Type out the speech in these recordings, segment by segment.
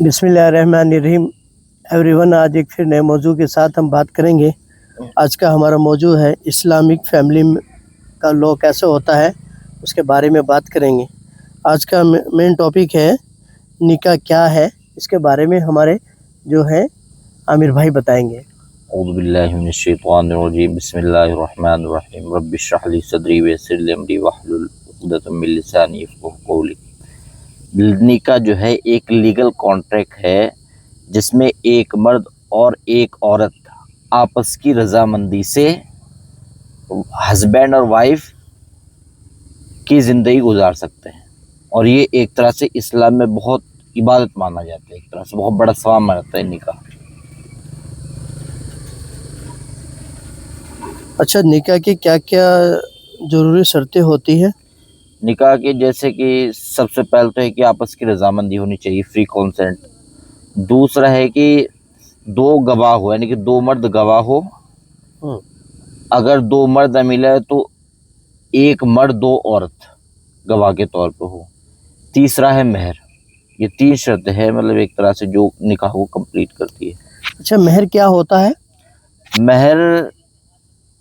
बिस्मिल्लाहिर्रहमानिर्रहीम। एवरीवन, आज एक फिर नए मौजू के साथ हम बात करेंगे। आज का हमारा मौजू है इस्लामिक फैमिली का लॉ कैसे होता है, उसके बारे में बात करेंगे। आज का मेन टॉपिक है निकाह क्या है, इसके बारे में हमारे जो है आमिर भाई बताएंगे। औज़ु बिल्लाहि मिनश शैतानिर रजीम। बिस्मिल्लाहिर्रहमानिर रहीम। रब्बि इश्रह ली सदरी वयस्सिर ली अमरी वहलुल उक़दतम मिन लिसानी यफ़क़हू क़ौली। निकाह जो है एक लीगल कॉन्ट्रैक्ट है जिसमें एक मर्द और एक औरत आपस की रजामंदी से हस्बैंड और वाइफ की ज़िंदगी गुजार सकते हैं, और ये एक तरह से इस्लाम में बहुत इबादत माना जाता है, एक तरह से बहुत बड़ा सवाब माना जाता है निकाह। अच्छा, निकाह की क्या क्या ज़रूरी शर्तें होती है? निकाह के जैसे कि सबसे पहले तो है कि आपस की रजामंदी होनी चाहिए, फ्री कॉन्सेंट। दूसरा है कि दो गवाह हो, यानी कि दो मर्द गवाह हो। अगर दो मर्द न मिले तो एक मर्द दो औरत गवाह के तौर पे हो। तीसरा है महर। ये तीन शर्तें हैं, मतलब एक तरह से जो निकाह को कंप्लीट करती है। अच्छा, महर क्या होता है? महर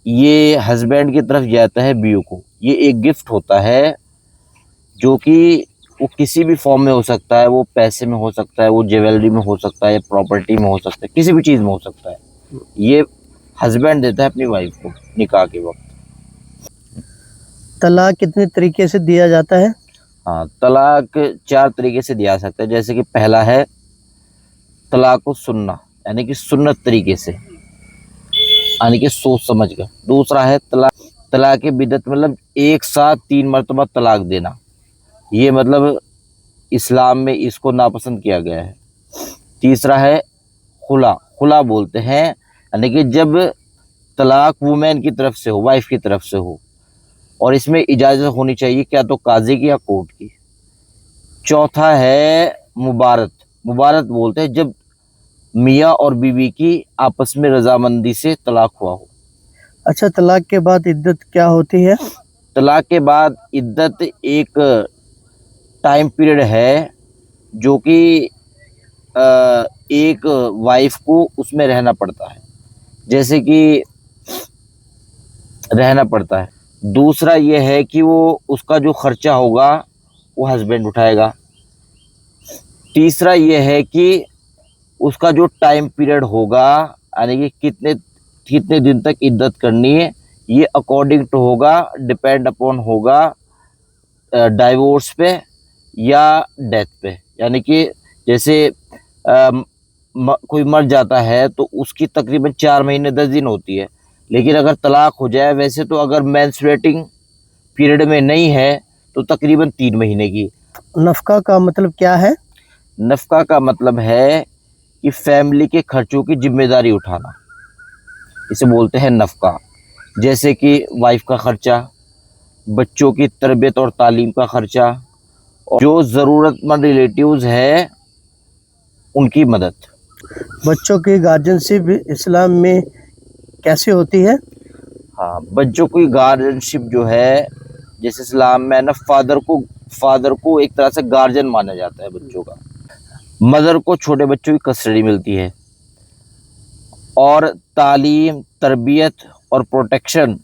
ये हस्बैंड की तरफ जाता है बीवी को। ये एक गिफ्ट होता है जो कि वो किसी भी फॉर्म में हो सकता है, वो पैसे में हो सकता है, वो ज्वेलरी में हो सकता है, प्रॉपर्टी में हो सकता है, किसी भी चीज़ में हो सकता है। ये हस्बैंड देता है अपनी वाइफ को निकाह के वक्त। तलाक कितने तरीके से दिया जाता है? हाँ, तलाक 4 तरीके से दिया जा सकता है। जैसे कि पहला है तलाक सुन्ना, यानी कि सुन्नत तरीके से, यानी कि सोच समझ कर। दूसरा है तलाक बिदअत, मतलब एक साथ 3 मरतबा तलाक देना। ये मतलब इस्लाम में इसको नापसंद किया गया है। तीसरा है खुला। खुला बोलते हैं, यानी कि जब तलाक वुमेन की तरफ से हो, वाइफ की तरफ से हो, और इसमें इजाज़त होनी चाहिए क्या तो काजी की या कोर्ट की। चौथा है मुबारत। मुबारत बोलते हैं जब मियाँ और बीवी की आपस में रजामंदी से तलाक हुआ हो। अच्छा, तलाक के बाद इद्दत क्या होती है? तलाक के बाद इद्दत एक टाइम पीरियड है जो कि एक वाइफ को उसमें रहना पड़ता है, जैसे कि रहना पड़ता है। दूसरा ये है कि वो उसका जो खर्चा होगा वो हस्बैंड उठाएगा। तीसरा ये है कि उसका जो टाइम पीरियड होगा, यानी कि कितने कितने दिन तक इद्दत करनी है, ये अकॉर्डिंग टू होगा, डिपेंड अपॉन होगा डाइवोर्स पे या डेथ पे। यानी कि जैसे कोई मर जाता है तो उसकी तकरीबन 4 महीने 10 दिन होती है, लेकिन अगर तलाक हो जाए, वैसे तो अगर मेंस्ट्रुएटिंग पीरियड में नहीं है तो तकरीबन 3 महीने की। नफका का मतलब क्या है? नफका का मतलब है कि फैमिली के खर्चों की जिम्मेदारी उठाना, इसे बोलते हैं नफका। जैसे कि वाइफ का खर्चा, बच्चों की तरबियत और तालीम का खर्चा, और जो ज़रूरतमंद रिलेटिव्स है उनकी मदद। बच्चों की गार्जियनशिप इस्लाम में कैसे होती है? हाँ, बच्चों की गार्जियनशिप जो है, जैसे इस्लाम में ना फादर को एक तरह से गार्जियन माना जाता है बच्चों का। मदर को छोटे बच्चों की कस्टडी मिलती है, और तालीम, तरबियत और प्रोटेक्शन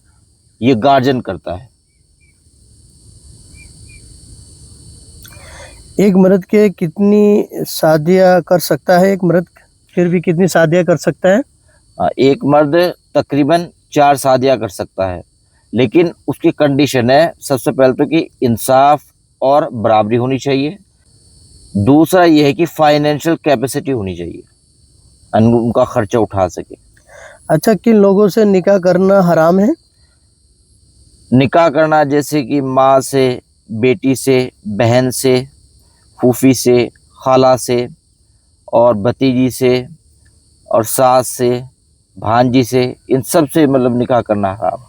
ये गार्जियन करता है। एक मर्द के कितनी शादियां कर सकता है? एक मर्द फिर भी कितनी शादियां कर सकता है? एक मर्द तकरीबन 4 शादियां कर सकता है, लेकिन उसकी कंडीशन है सबसे पहले तो कि इंसाफ और बराबरी होनी चाहिए। दूसरा ये है कि फाइनेंशियल कैपेसिटी होनी चाहिए, उनका खर्चा उठा सके। अच्छा, किन लोगों से निकाह करना हराम है? निकाह करना जैसे कि माँ से, बेटी से, बहन से, फूफी से, खाला से, और भतीजी से, और सास से, भांजी से, इन सब से मतलब निकाह करना हराम।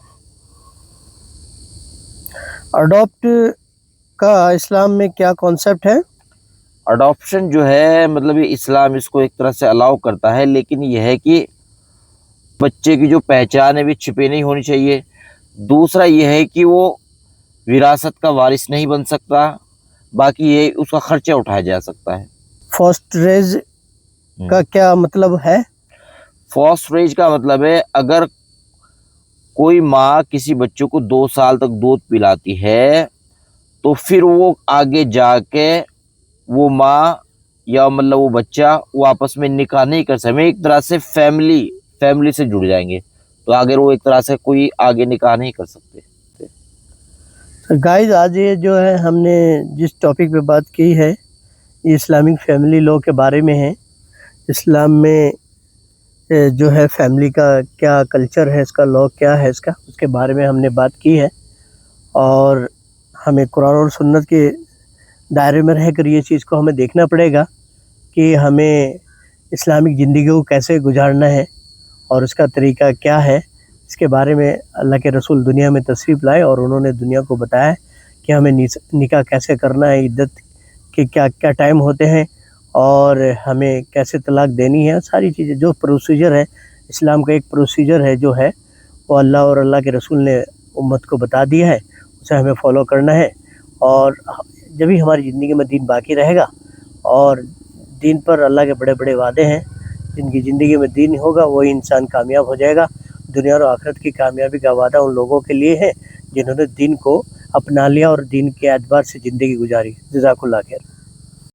अडॉप्ट का इस्लाम में क्या कॉन्सेप्ट है? अडॉप्शन जो है, मतलब ये इस्लाम इसको एक तरह से अलाउ करता है, लेकिन यह है कि बच्चे की जो पहचान है भी छिपी नहीं होनी चाहिए। दूसरा यह है कि वो विरासत का वारिस नहीं बन सकता, बाकी ये उसका खर्चा उठाया जा सकता है। फॉस्टरेज का क्या मतलब है? फॉस्टरेज का मतलब है अगर कोई माँ किसी बच्चों को 2 साल तक दूध पिलाती है तो फिर वो आगे जाके वो माँ या मतलब वो बच्चा वो आपस में निकाह नहीं कर सकते, एक तरह से फैमिली से जुड़ जाएंगे, तो आगे वो एक तरह से कोई आगे निकाह नहीं कर सकते। तो गाइस, आज ये जो है हमने जिस टॉपिक पे बात की है ये इस्लामिक फैमिली लॉ के बारे में है। इस्लाम में जो है फैमिली का क्या कल्चर है, इसका लॉ क्या है इसका, उसके बारे में हमने बात की है। और हमें कुरान और सुन्नत के दायरे में रहकर ये चीज़ को हमें देखना पड़ेगा कि हमें इस्लामिक ज़िंदगी को कैसे गुजारना है और उसका तरीका क्या है। इसके बारे में अल्लाह के रसूल दुनिया में तशरीफ़ लाए और उन्होंने दुनिया को बताया कि हमें निकाह कैसे करना है, इद्दत के क्या क्या टाइम होते हैं और हमें कैसे तलाक देनी है। सारी चीज़ें जो प्रोसीजर है, इस्लाम का एक प्रोसीजर है जो है वो अल्लाह और अल्लाह के रसूल ने उम्मत को बता दिया है, उसे हमें फॉलो करना है। और जब भी हमारी ज़िंदगी में दीन बाकी रहेगा और दीन पर अल्लाह के बड़े बड़े वादे हैं, जिनकी ज़िंदगी में दीन होगा वही इंसान कामयाब हो जाएगा। दुनिया और आखिरत की कामयाबी का वादा उन लोगों के लिए है जिन्होंने दीन को अपना लिया और दीन के एतबार से ज़िंदगी गुजारी। जज़ाकुल्लाह खैर।